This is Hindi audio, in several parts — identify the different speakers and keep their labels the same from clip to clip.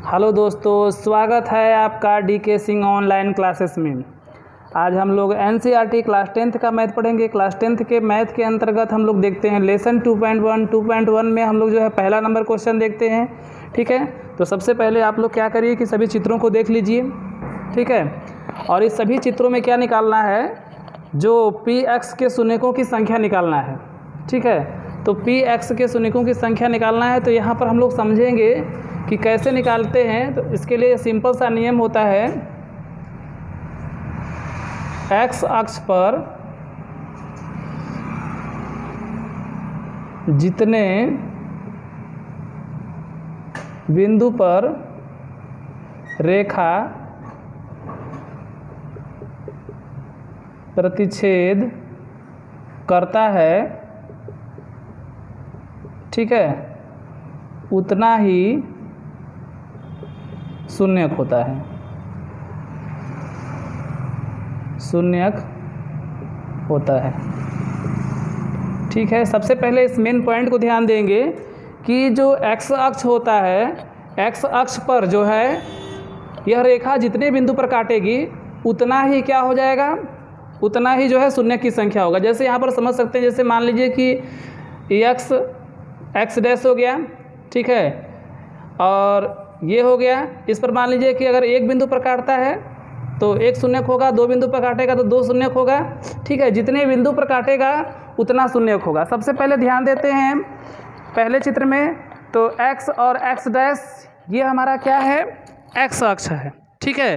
Speaker 1: हेलो दोस्तों, स्वागत है आपका डीके सिंह ऑनलाइन क्लासेस में। आज हम लोग एनसीईआरटी क्लास 10th का मैथ पढ़ेंगे। क्लास 10th के मैथ के अंतर्गत हम लोग देखते हैं लेसन 2.1 में हम लोग जो है पहला नंबर क्वेश्चन देखते हैं। ठीक है, तो सबसे पहले आप लोग क्या करिए कि सभी चित्रों को देख लीजिए। ठीक है, और इस सभी चित्रों में क्या निकालना है, जो पी एक्स के शून्यकों की संख्या निकालना है। ठीक है, तो पी एक्स के शून्यकों की संख्या निकालना है। तो यहाँ पर हम लोग समझेंगे कि कैसे निकालते हैं। तो इसके लिए सिंपल सा नियम होता है, एक्स अक्ष पर जितने बिंदु पर रेखा प्रतिच्छेद करता है, ठीक है, उतना ही शून्यक होता है। शून्यक होता है। ठीक है, सबसे पहले इस मेन पॉइंट को ध्यान देंगे कि जो एक्स अक्ष होता है, एक्स अक्ष पर जो है यह रेखा जितने बिंदु पर काटेगी उतना ही क्या हो जाएगा, उतना ही जो है शून्यक की संख्या होगा। जैसे यहाँ पर समझ सकते हैं, जैसे मान लीजिए कि एक्स डैश हो गया, ठीक है, और ये हो गया। इस पर मान लीजिए कि अगर एक बिंदु पर काटता है तो एक शून्यक होगा, दो बिंदु पर काटेगा तो दो शून्यक होगा। ठीक है, जितने बिंदु पर काटेगा उतना शून्यक होगा। सबसे पहले ध्यान देते हैं पहले चित्र में, तो एक्स और एक्स डैश ये हमारा क्या है, एक्स अक्ष है। ठीक है,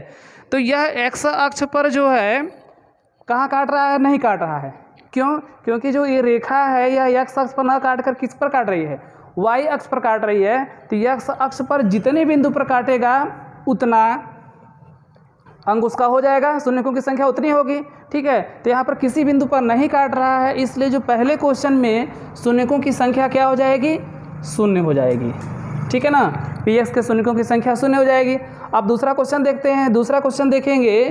Speaker 1: तो यह एक्स अक्ष पर जो है कहाँ काट रहा है, नहीं काट रहा है। क्यों? क्योंकि जो ये रेखा है यह एक्स अक्ष पर ना काट कर किस पर काट रही है, वाई अक्ष पर काट रही है। तो एक्स अक्ष पर जितने बिंदु पर काटेगा उतना अंक उसका हो जाएगा, शून्यकों की संख्या उतनी होगी। ठीक है, तो यहाँ पर किसी बिंदु पर नहीं काट रहा है, इसलिए जो पहले क्वेश्चन में शून्यकों की संख्या क्या हो जाएगी, शून्य हो जाएगी। ठीक है ना, पी एक्स के शून्यकों की संख्या शून्य हो जाएगी। अब दूसरा क्वेश्चन देखते हैं। दूसरा क्वेश्चन देखेंगे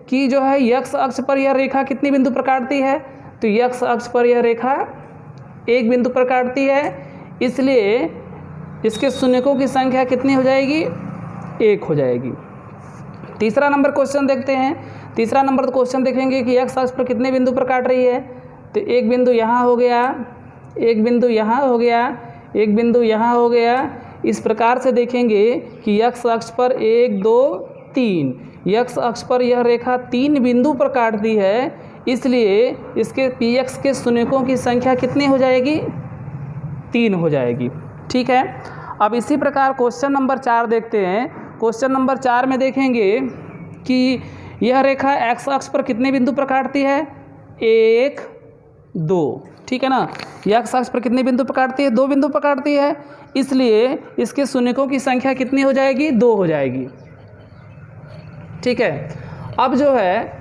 Speaker 1: कि जो है एक्स अक्ष पर यह रेखा कितनी बिंदु पर काटती है, तो एक्स अक्ष पर यह रेखा एक बिंदु पर काटती है, इसलिए इसके शून्यकों की संख्या कितनी हो जाएगी, एक हो जाएगी। तीसरा नंबर क्वेश्चन देखते हैं। तीसरा नंबर क्वेश्चन देखेंगे कि एक्स अक्ष पर कितने बिंदु पर काट रही है, तो एक बिंदु यहाँ हो गया, एक बिंदु यहाँ हो गया, एक बिंदु यहाँ हो गया। इस प्रकार से देखेंगे कि एक्स अक्ष पर एक दो तीन, एक्स अक्ष पर यह रेखा तीन बिंदु पर काटती है, इसलिए इसके पी एक्स के शून्यकों की संख्या कितनी हो जाएगी, 3 हो जाएगी। ठीक है, अब इसी प्रकार क्वेश्चन नंबर 4 देखते हैं। क्वेश्चन नंबर 4 में देखेंगे कि यह रेखा एक्स अक्ष पर कितने बिंदु पर काटती है, 1 2। ठीक है ना, एक्स अक्ष पर कितने बिंदु पर काटती है, 2 बिंदु पर काटती है, इसलिए इसके शून्यकों की संख्या कितनी हो जाएगी, 2 हो जाएगी। ठीक है, अब जो है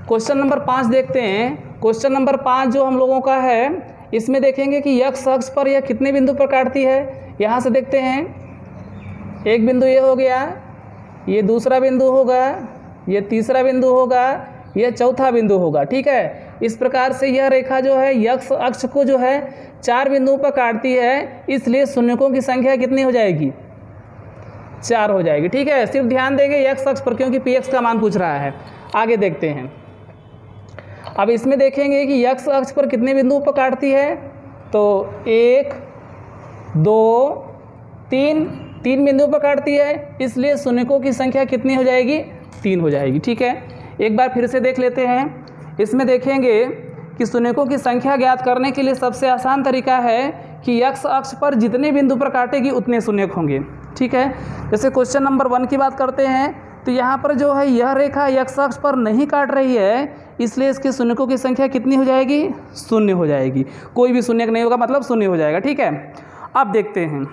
Speaker 1: क्वेश्चन नंबर 5 देखते हैं। क्वेश्चन नंबर 5 जो हम लोगों का है, इसमें देखेंगे कि एक्स अक्ष पर यह कितने बिंदु पर काटती है। यहाँ से देखते हैं, एक बिंदु ये हो गया, ये दूसरा बिंदु होगा, ये तीसरा बिंदु होगा, यह चौथा बिंदु होगा। ठीक है, इस प्रकार से यह रेखा जो है एक्स अक्ष को जो है 4 बिंदुओं पर काटती है, इसलिए शून्यकों की संख्या कितनी हो जाएगी, 4 हो जाएगी। ठीक है, सिर्फ ध्यान देंगे एक्स अक्ष पर, क्योंकि पी एक्स का मान पूछ रहा है। आगे देखते हैं। अब इसमें देखेंगे कि एक्स अक्ष पर कितने बिंदुओं पर काटती है, तो 1 2 3, 3 बिंदुओं पर काटती है, इसलिए शून्यकों की संख्या कितनी हो जाएगी, 3 हो जाएगी। ठीक है, एक बार फिर से देख लेते हैं। इसमें देखेंगे कि शून्यकों की संख्या ज्ञात करने के लिए सबसे आसान तरीका है कि एक्स अक्ष पर जितने बिंदु पर काटेगी उतने शून्यक होंगे। ठीक है, जैसे क्वेश्चन नंबर 1 की बात करते हैं, तो यहाँ पर जो है यह रेखा एक्स अक्ष पर नहीं काट रही है, इसलिए इसके शून्यकों की संख्या कितनी हो जाएगी, 0 हो जाएगी। कोई भी शून्यक नहीं होगा, मतलब 0 हो जाएगा। ठीक है, अब देखते हैं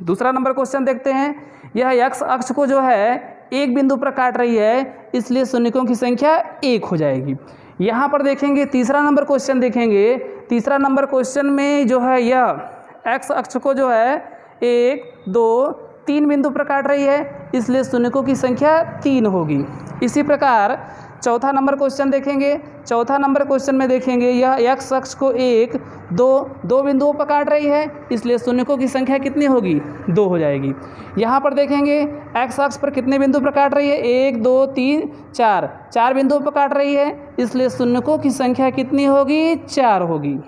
Speaker 1: दूसरा नंबर क्वेश्चन देखते हैं। यह एक्स अक्ष को जो है एक बिंदु पर काट रही है, इसलिए शून्यकों की संख्या 1 हो जाएगी। यहाँ पर देखेंगे तीसरा नंबर क्वेश्चन देखेंगे। तीसरा नंबर क्वेश्चन में जो है यह एक्स अक्ष को जो है 1 2 3 बिंदु पर काट रही है, इसलिए शून्यकों की संख्या 3 होगी। इसी प्रकार चौथा नंबर क्वेश्चन देखेंगे। चौथा नंबर क्वेश्चन में देखेंगे यह x अक्ष को एक दो बिंदुओं पर काट रही है, इसलिए शून्यकों की संख्या कितनी होगी? 2 हो जाएगी। यहाँ पर देखेंगे x अक्ष पर कितने बिंदु पर काट रही है? 1 2 3 4 बिंदुओं पर काट रही है, इसलिए शून्यकों की संख्या कितनी होगी? 4 होगी।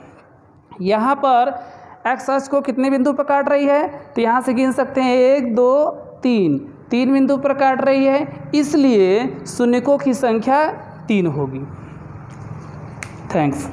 Speaker 1: यहाँ पर x अक्ष को कितने बिंदु पर काट रही है? तो यहाँ से गिन सकते हैं 1 2 3 बिंदु पर काट रही है, इसलिए शून्यकों की संख्या 3 होगी। थैंक्स।